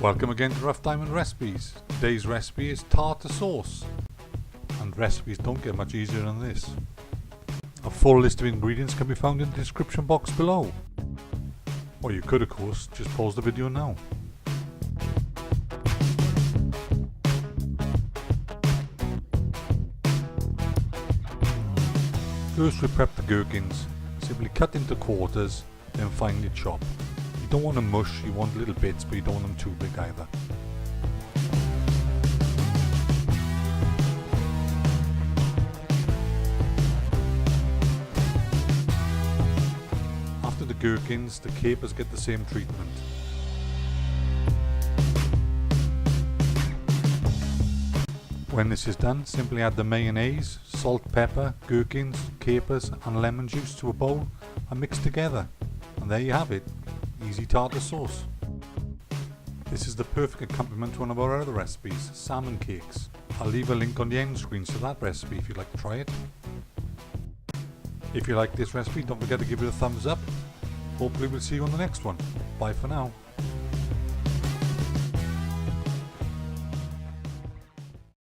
Welcome again to Rough Diamond Recipes. Today's recipe is tartar sauce, and recipes don't get much easier than this. A full list of ingredients can be found in the description box below. Or you could, of course, just pause the video now. First we prep the gherkins. Simply cut into quarters, then finely chop. You don't want them mush, you want little bits, but you don't want them too big either. After the gherkins, the capers get the same treatment. When this is done, simply add the mayonnaise, salt, pepper, gherkins, capers and lemon juice to a bowl and mix together. And there you have it, easy tartar sauce. This is the perfect accompaniment to one of our other recipes, salmon cakes. I'll leave a link on the end screen to that recipe if you'd like to try it. If you like this recipe, don't forget to give it a thumbs up. Hopefully we'll see you on the next one. Bye for now.